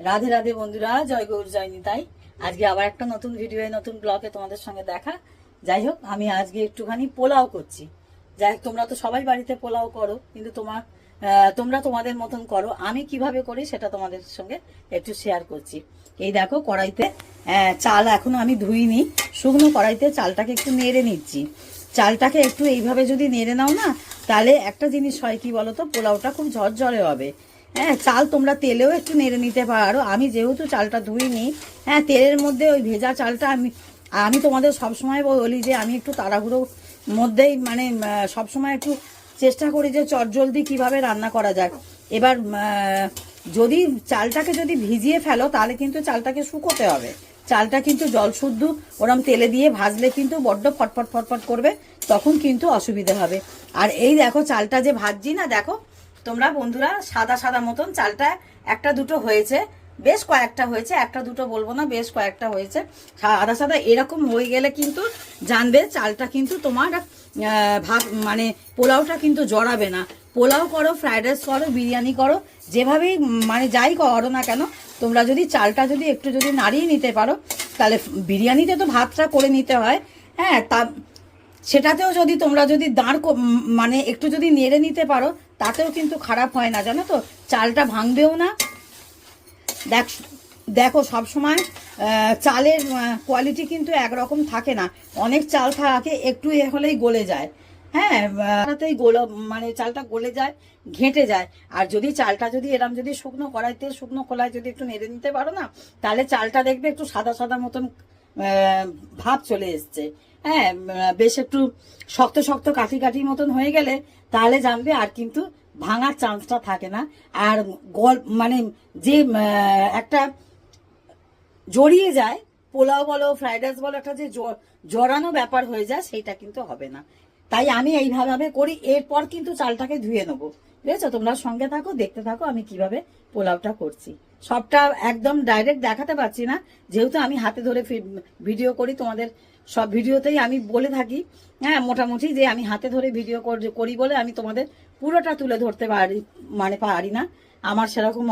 রাধে রাধে বন্ধুরা, জয় গৌর জয় নিতাই। আজকে আবার একটা নতুন ভিডিও নতুন ব্লগে তোমাদের সঙ্গে দেখা। যাই হোক, আমি আজকে একটুখানি পোলাও করছি। যাই হোক, তোমরা তো সবাই বাড়িতে পোলাও করো, কিন্তু তোমরা তোমাদের মতন করো। আমি কিভাবে করি সেটা তোমাদের সঙ্গে একটু শেয়ার করছি। এই দেখো, কড়াইতে চাল এখনো আমি ধুইনি, শুকনো কড়াইতে চালটাকে একটু নেড়ে নিচ্ছি। চালটাকে একটু এইভাবে যদি নেড়ে নাও না, তাহলে একটা জিনিস হয় কি বলতো, পোলাওটা খুব ঝরঝরে হবে। হ্যাঁ, চাল তোমরা তেলেও একটু নেড়ে নিতে পারো। আমি যেহেতু চালটা ধুইনি, হ্যাঁ, তেলের মধ্যে ওই ভেজা চালটা আমি তোমাদের সবসময় বলি যে আমি একটু তাড়াহুড়োর মধ্যেই সবসময় একটু চেষ্টা করি যে চটজলদি কিভাবে রান্না করা যায়। এবার যদি চালটাকে যদি ভিজিয়ে ফেলো, তাহলে কিন্তু চালটাকে শুকোতে হবে। চালটা কিন্তু জল শুদ্ধ ওরম তেলে দিয়ে ভাজলে কিন্তু বড্ড ফটফট ফটফট করবে, তখন কিন্তু অসুবিধা হবে। আর এই দেখো, চালটা যে ভাজছি না, দেখো তোমরা বন্ধুরা, সাদা সাদা মতন চালটা একটা দুটো হয়েছে, বেশ কয়েকটা হয়েছে, একটা দুটো বলবো না, বেশ কয়েকটা হয়েছে। সাদা সাদা এরকম হয়ে গেলে কিন্তু জানবে চালটা কিন্তু তোমার পোলাওটা কিন্তু জড়াবে না। পোলাও করো, ফ্রাইড রাইস করো, বিরিয়ানি করো, যেভাবেই যাই করো না কেন, তোমরা যদি চালটা যদি একটু যদি নাড়িয়ে নিতে পারো, তাহলে বিরিয়ানিতে তো ভাতটা করে নিতে হয়। হ্যাঁ, সেটাতেও যদি তোমরা যদি একটু যদি নেড়ে নিতে পারো, তাতেও কিন্তু খারাপ হয় না, জানো তো, চালটা ভাঙবেও না। দেখো সবসময় চালের কোয়ালিটি কিন্তু একরকম থাকে না। অনেক চাল থাকে একটু হলেই গলে যায়। হ্যাঁ, চালটা গলে যায়, ঘেঁটে যায়। আর যদি চালটা যদি এরম যদি শুকনো খোলায় যদি একটু নেড়ে নিতে পারো না, তাহলে চালটা দেখবে একটু সাদা সাদা মতন ভাব চলে এসছে। হ্যাঁ, বেশ একটু শক্ত শক্ত কাঠি কাঠি মতন হয়ে গেলে তাহলে জানবে আর কিন্তু ভাঙার চান্সটা থাকে না। আর যে একটা জড়িয়ে যায়, পোলাও বলো ফ্রাইড রাইস বলো, একটা যে জড়ানো ব্যাপার হয়ে যায়, সেইটা কিন্তু হবে না। তাই আমি এইভাবে করি। এরপর কিন্তু চালটাকে ধুয়ে নেবো। বুঝেছো? তোমরা সঙ্গে থাকো, দেখতে থাকো আমি কিভাবে পোলাওটা করছি। সবটা একদম ডাইরেক্ট দেখাতে পারছি না, যেহেতু আমি হাতে ধরে ভিডিও করি। তোমাদের সব ভিডিওতেই আমি বলে থাকি, হ্যাঁ, মোটামুটি যে আমি হাতে ধরে ভিডিও করি বলে আমি তোমাদের পুরোটা তুলে ধরতে পারি না। আমার সেরকম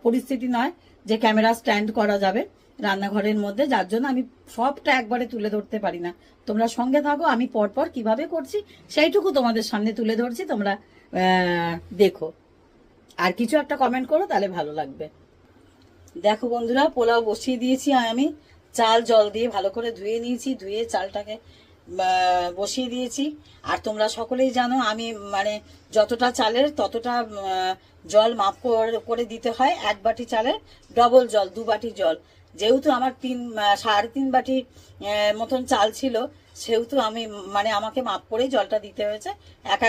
পরিস্থিতি নয় যে ক্যামেরা স্ট্যান্ড করা যাবে রান্নাঘরের মধ্যে, যার জন্য আমি সবটা একবারে তুলে ধরতে পারি না। তোমরা সঙ্গে থাকো, আমি পরপর কিভাবে করছি সেইটুকু তোমাদের সামনে তুলে ধরছি, তোমরা দেখো। আর কিছু একটা কমেন্ট করো, তাহলে ভালো লাগবে। দেখো বন্ধুরা, পোলাও বসিয়ে দিয়েছি আমি। চাল জল দিয়ে ভালো করে ধুয়ে নিয়েছি, ধুয়ে চালটাকে বসিয়ে দিয়েছি। আর তোমরা সকলেই জানো আমি যতটা চালের ততটা জল মাপ করে দিতে হয়। এক বাটি চালের ডবল জল, 2 বাটি জল। যেহেতু আমার 3.5 বাটি মতন চাল ছিল, সেহেতু আমি আমাকে মাপ করেই জলটা দিতে হয়েছে। এক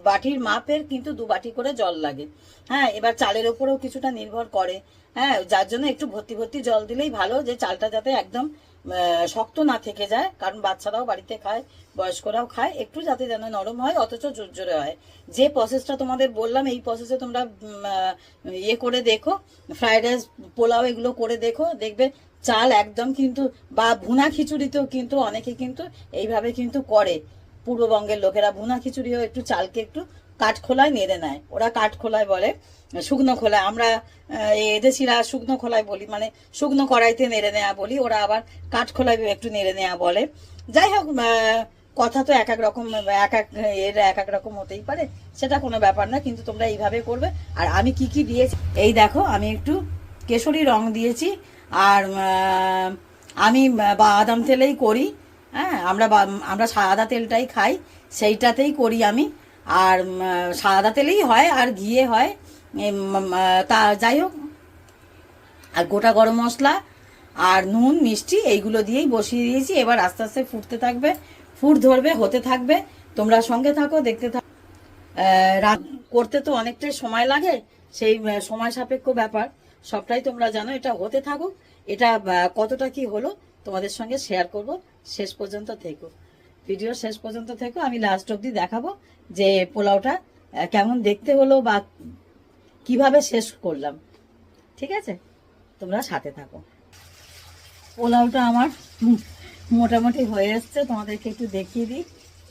বাটির মাপের কিন্তু 2 বাটি করে জল লাগে। হ্যাঁ, এবার চালের ওপরেও কিছুটা নির্ভর করে। হ্যাঁ, যার জন্য একটু ভর্তি ভর্তি জল দিলেই ভালো, যে চালটা যাতে একদম শক্ত না থেকে যায়। কারণ বাচ্চারাও বাড়িতে খায়, বয়স্করাও খায়, একটু যাতে যেন নরম হয়, অথচ জোরজোরে হয়। যে প্রসেসটা তোমাদের বললাম, এই প্রসেসে তোমরা করে দেখো, ফ্রাইড রাইস পোলাও এগুলো করে দেখো, দেখবে চাল একদম কিন্তু, বা ভুনা খিচুড়িতেও কিন্তু অনেকে কিন্তু এইভাবে কিন্তু করে। পূর্ববঙ্গের লোকেরা ভুনা খিচুড়িও একটু চালকে একটু কাঠখোলায় নেড়ে নেয়। ওরা কাঠখোলায় বলে, শুকনো খোলায় আমরা এদেশিরা শুকনো খোলায় বলি, শুকনো কড়াইতে নেড়ে নেওয়া বলি, ওরা আবার কাঠখোলায় একটু নেড়ে নেওয়া বলে। যাই হোক, কথা তো এক এক রকম, এক এক রকম হতেই পারে, সেটা কোনো ব্যাপার না। কিন্তু তোমরা এইভাবে করবে। আর আমি কি কি দিয়েছি এই দেখো, আমি একটু কেশরী রং দিয়েছি। আর আমি বাদাম তেলেই করি। হ্যাঁ, আমরা সাদা তেলটাই খাই, সেইটাতেই করি আমি। আর সাদা তেলেই হয়, আর ঘিয়ে হয়। তা যাই হোক, আর গোটা গরম মশলা আর নুন মিষ্টি এইগুলো দিয়েই বসিয়ে দিয়েছি। এবার আস্তে আস্তে ফুটতে থাকবে, ফুট ধরবে, হতে থাকবে। তোমরা সঙ্গে থাকো, দেখতে থাকো। করতে তো অনেকটাই সময় লাগে, সেই সময় সাপেক্ষ ব্যাপার, সবটাই তোমরা জানো। এটা হতে থাকুক, এটা কতটা কি হলো তোমাদের সঙ্গে শেয়ার করব। শেষ পর্যন্ত থেকো, ভিডিও শেষ পর্যন্ত থেকো। আমি লাস্ট অবধি দেখাবো যে পোলাওটা কেমন দেখতে হলো বা কিভাবে শেষ করলাম। ঠিক আছে, তোমরা সাথে থাকো। পোলাওটা আমার মোটামুটি হয়ে এসছে, তোমাদেরকে একটু দেখিয়ে দিই।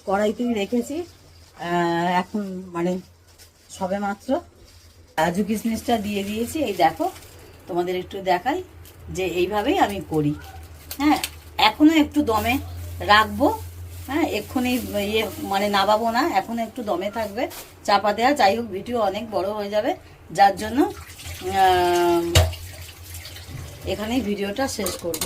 কড়াইতেই রেখেছি এখন, সবে মাত্র কাজু কিশমিশটা দিয়ে দিয়েছি। এই দেখো, তোমাদের একটু দেখাই যে এইভাবেই আমি করি। হ্যাঁ, এখনো একটু দমে রাখবো। হ্যাঁ, এক্ষুনি ইয়ে মানে নাবাবো না, এখনো একটু দমে থাকবে চাপা দেওয়া। যাই হোক, ভিডিও অনেক বড় হয়ে যাবে, যার জন্য এখানেই ভিডিওটা শেষ করব।